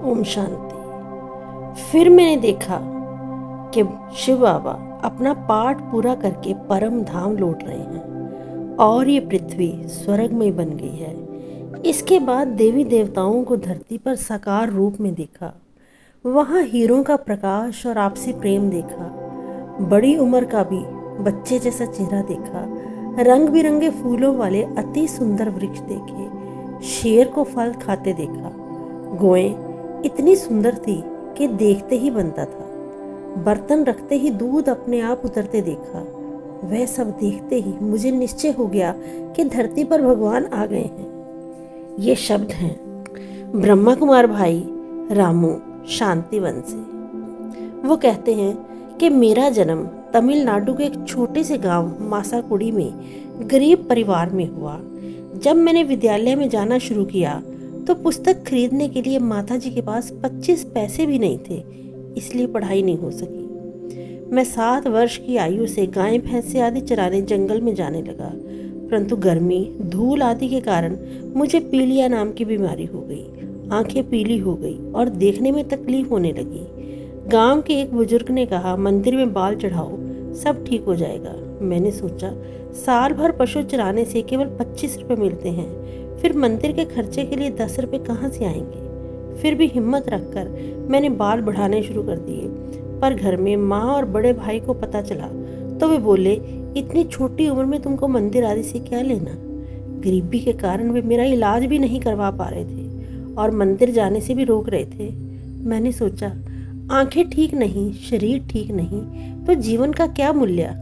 ओम शांति। फिर मैंने देखा कि शिव बाबा अपना पाठ पूरा करके परम धाम लौट रहे हैं और ये पृथ्वी स्वर्ग में बन गई है। इसके बाद देवी देवताओं को धरती पर साकार रूप में देखा। वहाँ हीरों का प्रकाश और आपसी प्रेम देखा। बड़ी उम्र का भी बच्चे जैसा चेहरा देखा। रंग बिरंगे फूलों वाले अति सुंदर वृक्ष देखे। शेर को फल खाते देखा। गोएं इतनी सुंदर थी कि देखते ही बनता था। बर्तन रखते ही दूध अपने आप उतरते देखा। वह सब देखते ही मुझे निश्चय हो गया कि धरती पर भगवान आ गए हैं। ये शब्द हैं ब्रह्मा कुमार भाई रामू शांतिवन से। वो कहते हैं कि मेरा जन्म तमिलनाडु के एक छोटे से गांव मासाकुड़ी में गरीब परिवार में हुआ। जब मैंने विद्यालय में जाना शुरू किया तो पुस्तक खरीदने के लिए माताजी के पास 25 पैसे भी नहीं थे, इसलिए पढ़ाई नहीं हो सकी। मैं 7 वर्ष की आयु से गाय भैंसे आदि चराने जंगल में जाने लगा, परंतु गर्मी धूल आदि के कारण मुझे पीलिया नाम की बीमारी हो गई। आंखें पीली हो गई और देखने में तकलीफ होने लगी। गांव के एक बुजुर्ग ने कहा, मंदिर में बाल चढ़ाओ, सब ठीक हो जाएगा। मैंने सोचा साल भर पशु चराने से केवल 25 रुपये मिलते हैं, फिर मंदिर के खर्चे के लिए 10 रुपये कहाँ से आएंगे। फिर भी हिम्मत रखकर मैंने बाल बढ़ाने शुरू कर दिए। पर घर में माँ और बड़े भाई को पता चला तो वे बोले, इतनी छोटी उम्र में तुमको मंदिर आदि से क्या लेना। गरीबी के कारण वे मेरा इलाज भी नहीं करवा पा रहे थे और मंदिर जाने से भी रोक रहे थे। मैंने सोचा आंखें ठीक नहीं, शरीर ठीक नहीं तो जीवन का क्या मूल्य।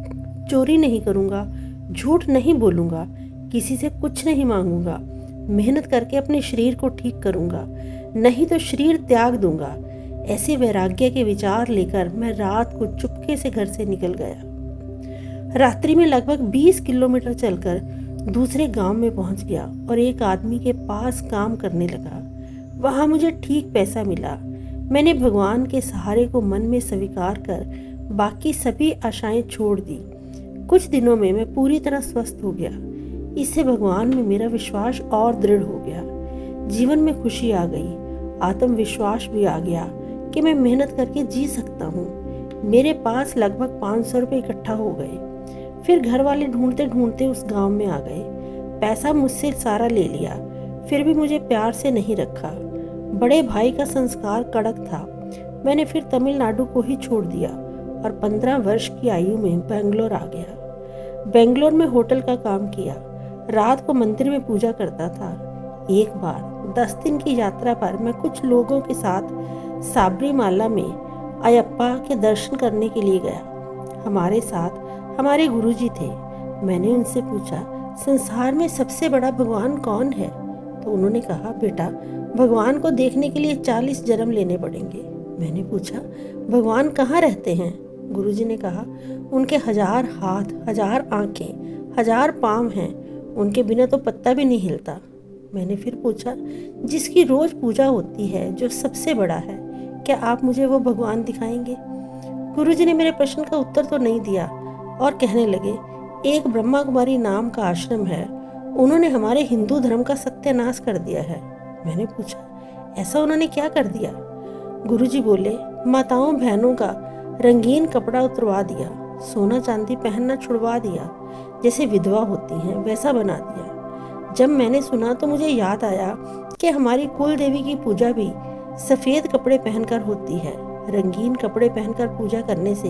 चोरी नहीं करूँगा, झूठ नहीं बोलूँगा, किसी से कुछ नहीं मांगूंगा, मेहनत करके अपने शरीर को ठीक करूंगा, नहीं तो शरीर त्याग दूंगा। ऐसे वैराग्य के विचार लेकर मैं रात को चुपके से घर से निकल गया। रात्रि में लगभग 20 किलोमीटर चलकर दूसरे गांव में पहुंच गया और एक आदमी के पास काम करने लगा। वहां मुझे ठीक पैसा मिला। मैंने भगवान के सहारे को मन में स्वीकार कर बाकी सभी आशाएं छोड़ दी। कुछ दिनों में मैं पूरी तरह स्वस्थ हो गया। इससे भगवान में मेरा विश्वास और दृढ़ हो गया। जीवन में खुशी आ गई, आत्मविश्वास भी आ गया कि मैं मेहनत करके जी सकता हूँ। मेरे पास लगभग 500 रुपये इकट्ठा हो गए। फिर घर वाले ढूंढते ढूंढते उस गांव में आ गए। पैसा मुझसे सारा ले लिया, फिर भी मुझे प्यार से नहीं रखा। बड़े भाई का संस्कार कड़क था। मैंने फिर तमिलनाडु को ही छोड़ दिया और 15 वर्ष की आयु में बेंगलोर आ गया। बेंगलोर में होटल का काम किया। रात को मंदिर में पूजा करता था। एक बार 10 दिन की यात्रा पर मैं कुछ लोगों के साथ साबरीमाला में अयप्पा के दर्शन करने के लिए गया। हमारे साथ हमारे गुरुजी थे। मैंने उनसे पूछा, संसार में सबसे बड़ा भगवान कौन है? तो उन्होंने कहा, बेटा भगवान को देखने के लिए 40 जन्म लेने पड़ेंगे। मैंने पूछा, भगवान कहाँ रहते हैं? गुरुजी ने कहा, उनके 1000 हाथ, 1000 आंखें, 1000 पाँव हैं, उनके बिना तो पत्ता भी नहीं हिलता। मैंने फिर पूछा, जिसकी रोज पूजा होती है, जो सबसे बड़ा है, क्या आप मुझे वो भगवान दिखाएंगे? गुरुजी ने मेरे प्रश्न का उत्तर तो नहीं दिया और कहने लगे, एक ब्रह्मा कुमारी नाम का आश्रम है, उन्होंने हमारे हिंदू धर्म का सत्यानाश कर दिया है। मैंने पूछा, ऐसा उन्होंने क्या कर दिया? गुरुजी बोले, माताओं बहनों का रंगीन कपड़ा उतरवा दिया, सोना चांदी पहनना छुड़वा दिया, जैसे विधवा होती हैं वैसा बना दिया। जब मैंने सुना तो मुझे याद आया कि हमारी कुल देवी की पूजा भी सफ़ेद कपड़े पहनकर होती है। रंगीन कपड़े पहनकर पूजा करने से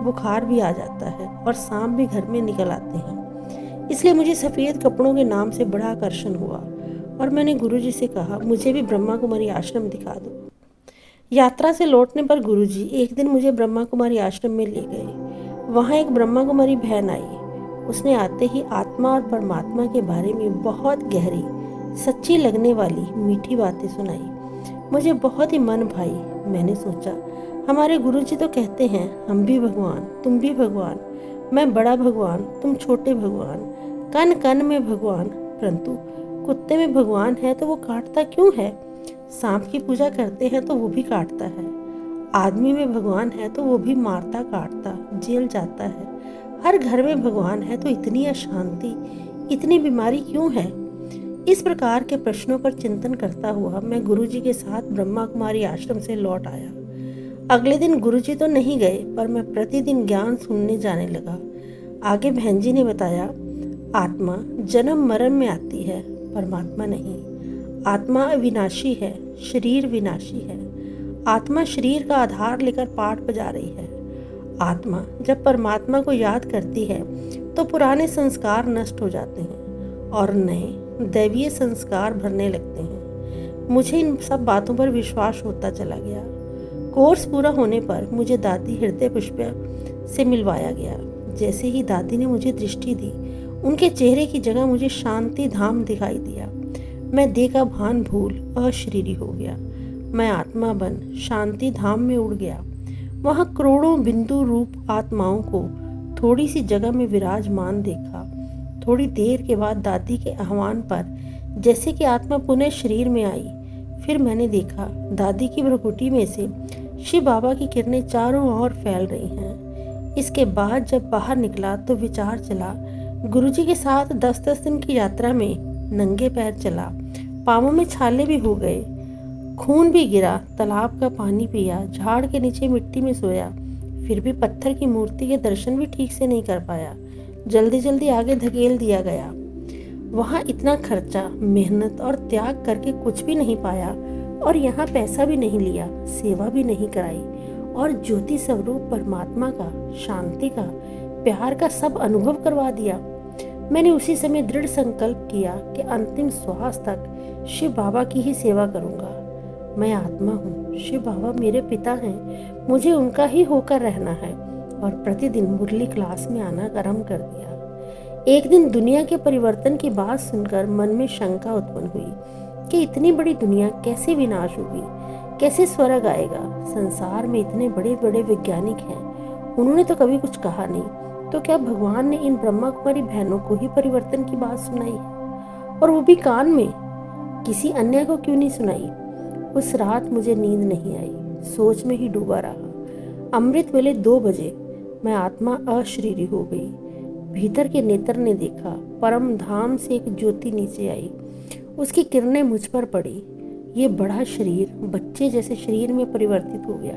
बुखार भी आ जाता है और सांप भी घर में निकल आते हैं। इसलिए मुझे सफ़ेद कपड़ों के नाम से बड़ा आकर्षण हुआ और मैंने गुरुजी से कहा, मुझे भी ब्रह्मा कुमारी आश्रम दिखा दो। यात्रा से लौटने पर गुरुजी एक दिन मुझे ब्रह्मा कुमारी आश्रम में ले गए। वहाँ एक ब्रह्मा कुमारी बहन आई। उसने आते ही आत्मा और परमात्मा के बारे में बहुत गहरी, सच्ची लगने वाली मीठी बातें सुनाई। मुझे बहुत ही मन भाई। मैंने सोचा, हमारे गुरुजी तो कहते हैं हम भी भगवान, तुम भी भगवान, मैं बड़ा भगवान, तुम छोटे भगवान, कण कण में भगवान, परंतु कुत्ते में भगवान है तो वो काटता क्यों है? सांप की पूजा करते हैं तो वो भी काटता है। आदमी में भगवान है तो वो भी मारता काटता जेल जाता है। हर घर में भगवान है तो इतनी अशांति, इतनी बीमारी क्यों है? इस प्रकार के प्रश्नों पर चिंतन करता हुआ मैं गुरुजी के साथ ब्रह्मा कुमारी आश्रम से लौट आया। अगले दिन गुरुजी तो नहीं गए, पर मैं प्रतिदिन ज्ञान सुनने जाने लगा। आगे बहन जी ने बताया, आत्मा जन्म मरण में आती है, परमात्मा नहीं। आत्मा अविनाशी है, शरीर विनाशी है। आत्मा शरीर का आधार लेकर पाठ बजा रही है। आत्मा जब परमात्मा को याद करती है तो पुराने संस्कार नष्ट हो जाते हैं और नए दैवीय संस्कार भरने लगते हैं। मुझे इन सब बातों पर विश्वास होता चला गया। कोर्स पूरा होने पर मुझे दादी हृदय पुष्प से मिलवाया गया। जैसे ही दादी ने मुझे दृष्टि दी, उनके चेहरे की जगह मुझे शांति धाम दिखाई दिया। मैं देह का भान भूल अशरीरी हो गया। मैं आत्मा बन शांति धाम में उड़ गया। वहाँ करोड़ों बिंदु रूप आत्माओं को थोड़ी सी जगह में विराजमान देखा। थोड़ी देर के बाद दादी के आह्वान पर जैसे कि आत्मा पुनः शरीर में आई। फिर मैंने देखा दादी की भ्रुकुटी में से शिव बाबा की किरणें चारों ओर फैल रही हैं। इसके बाद जब बाहर निकला तो विचार चला, गुरुजी के साथ 10-10 दिन की यात्रा में नंगे पैर चला, पाँवों में छाले भी हो गए, खून भी गिरा, तालाब का पानी पिया, झाड़ के नीचे मिट्टी में सोया, फिर भी पत्थर की मूर्ति के दर्शन भी ठीक से नहीं कर पाया। जल्दी जल्दी आगे धकेल दिया गया। वहाँ इतना खर्चा, मेहनत और त्याग करके कुछ भी नहीं पाया और यहाँ पैसा भी नहीं लिया, सेवा भी नहीं कराई और ज्योति स्वरूप परमात्मा का, शांति का, प्यार का सब अनुभव करवा दिया। मैंने उसी समय दृढ़ संकल्प किया कि अंतिम श्वास तक शिव बाबा की ही सेवा करूँगा। मैं आत्मा हूँ, शिव बाबा मेरे पिता हैं, मुझे उनका ही होकर रहना है। और प्रतिदिन मुरली क्लास में आना आरंभ कर दिया। एक दिन दुनिया के परिवर्तन की बात सुनकर मन में शंका उत्पन्न हुई कि इतनी बड़ी दुनिया कैसे विनाश होगी, कैसे स्वर्ग आएगा। संसार में इतने बड़े बड़े वैज्ञानिक हैं, उन्होंने तो कभी कुछ कहा नहीं, तो क्या भगवान ने इन ब्रह्मा कुमारी बहनों को ही परिवर्तन की बात सुनाई है, और वो भी कान में? किसी अन्य को क्यों नहीं सुनाई? उस रात मुझे नींद नहीं आई, सोच में ही डूबा रहा। अमृत वेले 2 बजे मैं आत्मा अशरीरी हो गई। भीतर के नेत्र ने देखा, परम धाम से एक ज्योति नीचे आई, उसकी किरणें मुझ पर पड़ी। ये बड़ा शरीर बच्चे जैसे शरीर में परिवर्तित हो गया।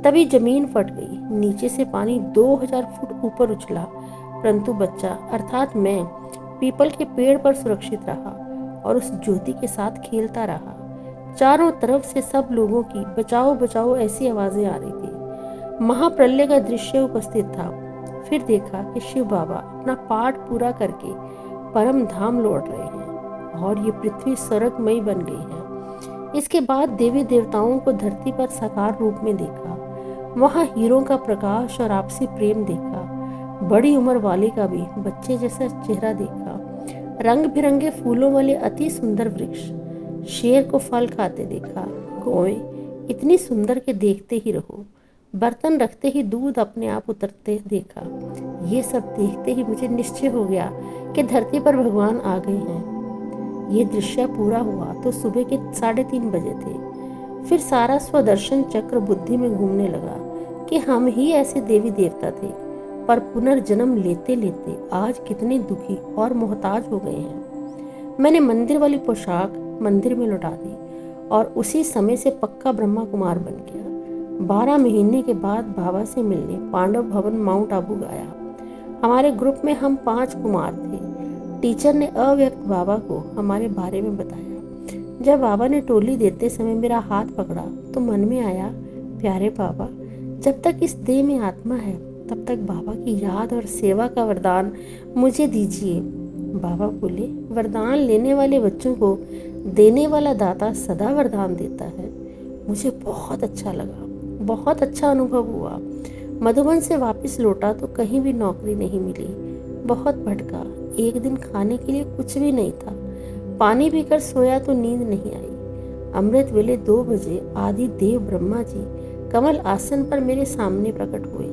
तभी जमीन फट गई, नीचे से पानी 2000 फुट ऊपर उछला, परंतु बच्चा अर्थात मैं पीपल के पेड़ पर सुरक्षित रहा और उस ज्योति के साथ खेलता रहा। चारों तरफ से सब लोगों की बचाओ बचाओ ऐसी आवाजें आ रही थी। महाप्रलय का दृश्य उपस्थित था। फिर देखा कि शिव बाबा अपना पाठ पूरा करके परम धाम लौट रहे हैं और ये पृथ्वी स्वर्गमयी बन गई है। इसके बाद देवी देवताओं को धरती पर साकार रूप में देखा। वहाँ हीरों का प्रकाश और आपसी प्रेम देखा। बड़ी उम्र वाले का भी बच्चे जैसा चेहरा देखा। रंग बिरंगे फूलों वाले अति सुंदर वृक्ष, शेर को फल खाते देखा। गौएं इतनी सुंदर के देखते ही रहो। बर्तन रखते ही दूध अपने आप उतरते देखा। ये सब देखते ही मुझे निश्चय हो गया कि धरती पर भगवान आ गए हैं। ये दृश्य पूरा हुआ तो सुबह के 3:30 बजे थे। फिर सारा स्वदर्शन चक्र बुद्धि में घूमने लगा कि हम ही ऐसे देवी देवता थे, पर पुनर्जन्म लेते लेते आज कितने दुखी और मोहताज हो गए हैं। मैंने मंदिर वाली पोशाक मंदिर में लौटा दी और उसी समय से पक्का ब्रह्मा कुमार बन गया। 12 महीने के बाद बाबा से मिलने पांडव भवन माउंट आबू गया। हमारे ग्रुप में हम 5 कुमार थे। टीचर ने अव्यक्त बाबा को हमारे बारे में बताया। जब बाबा ने टोली देते समय मेरा हाथ पकड़ा तो मन में आया, प्यारे बाबा, जब तक इस देह में आत्मा है तब तक बाबा की याद और सेवा का वरदान मुझे दीजिए। बाबा बोले, वरदान लेने वाले बच्चों को देने वाला दाता सदा वरदान देता है। मुझे बहुत अच्छा लगा, बहुत अच्छा अनुभव हुआ। मधुबन से वापस लौटा तो कहीं भी नौकरी नहीं मिली। बहुत भटका। एक दिन खाने के लिए कुछ भी नहीं था। पानी पीकर सोया तो नींद नहीं आई। अमृत वेले 2 बजे आदि देव ब्रह्मा जी कमल आसन पर मेरे सामने प्रकट हुए।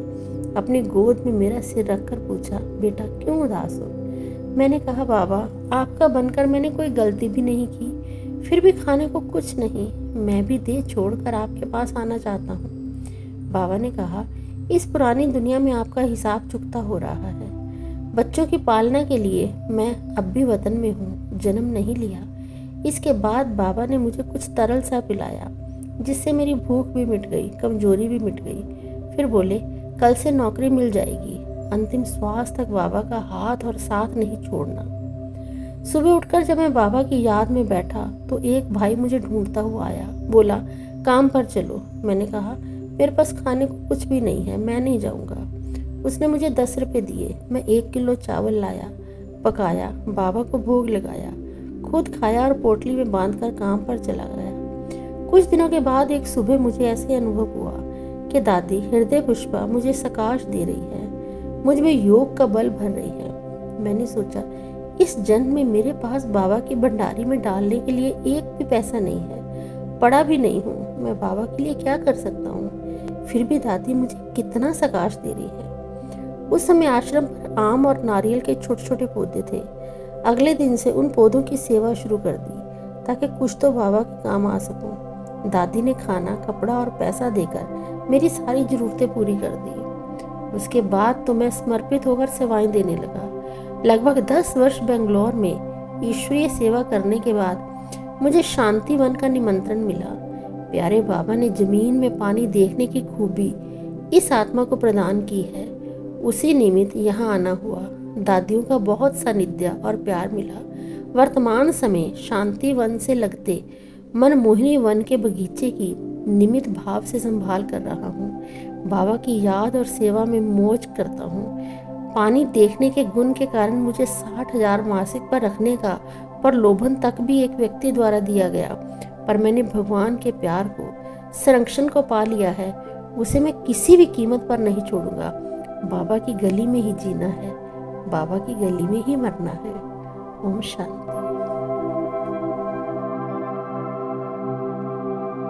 अपनी गोद में मेरा सिर रखकर पूछा, बेटा क्यों उदास हो? मैंने कहा, बाबा आपका बनकर मैंने कोई गलती भी नहीं की, फिर भी खाने को कुछ नहीं। मैं भी देह छोड़कर आपके पास आना चाहता हूँ। बाबा ने कहा, इस पुरानी दुनिया में आपका हिसाब चुकता हो रहा है। बच्चों की पालना के लिए मैं अब भी वतन में हूँ, जन्म नहीं लिया। इसके बाद बाबा ने मुझे कुछ तरल सा पिलाया, जिससे मेरी भूख भी मिट गई, कमजोरी भी मिट गई। फिर बोले, कल से नौकरी मिल जाएगी। अंतिम श्वास तक बाबा का हाथ और साथ नहीं छोड़ना। सुबह उठकर जब मैं बाबा की याद में बैठा तो एक भाई मुझे ढूंढता हुआ आया। बोला, काम पर चलो। मैंने कहा, मेरे पास खाने को कुछ भी नहीं है, मैं नहीं जाऊंगा। उसने मुझे 10 रुपये दिए। मैं 1 किलो चावल लाया, पकाया, बाबा को भोग लगाया, खुद खाया और पोटली में बांधकर काम पर चला गया। कुछ दिनों के बाद एक सुबह मुझे ऐसे अनुभव हुआ कि दादी हृदय पुष्पा मुझे सकाश दे रही है, मुझ में योग का बल भर रही है। मैंने सोचा, इस जन्म में मेरे पास बाबा की भंडारी में डालने के लिए एक भी पैसा नहीं है, पड़ा भी नहीं हूँ। मैं बाबा के लिए क्या कर सकता हूँ? फिर भी दादी मुझे कितना सकाश दे रही है। उस समय आश्रम पर आम और नारियल के छोटे छोटे पौधे थे। अगले दिन से उन पौधों की सेवा शुरू कर दी ताकि कुछ तो बाबा के काम आ सकूं। दादी ने खाना, कपड़ा और पैसा देकर मेरी सारी जरूरतें पूरी कर दी। उसके बाद तो मैं समर्पित होकर सेवाएं देने लगा। लगभग 10 वर्ष बेंगलोर में ईश्वरीय सेवा करने के बाद मुझे शांति वन का निमंत्रण मिला। प्यारे बाबा ने जमीन में पानी देखने की खूबी इस आत्मा को प्रदान की है। उसी निमित्त यहाँ आना हुआ। दादियों का बहुत सानिध्य और प्यार मिला। वर्तमान समय शांति वन से लगते मनमोहिनी वन के बगीचे की निमित्त भाव से संभाल कर रहा हूँ। बाबा की याद और सेवा में मौज करता हूँ। पानी देखने के गुण के कारण मुझे 60,000 मासिक पर रखने का प्रलोभन तक भी एक व्यक्ति द्वारा दिया गया, पर मैंने भगवान के प्यार को, संरक्षण को पा लिया है। उसे मैं किसी भी कीमत पर नहीं छोड़ूंगा। बाबा की गली में ही जीना है, बाबा की गली में ही मरना है। ओम शांति।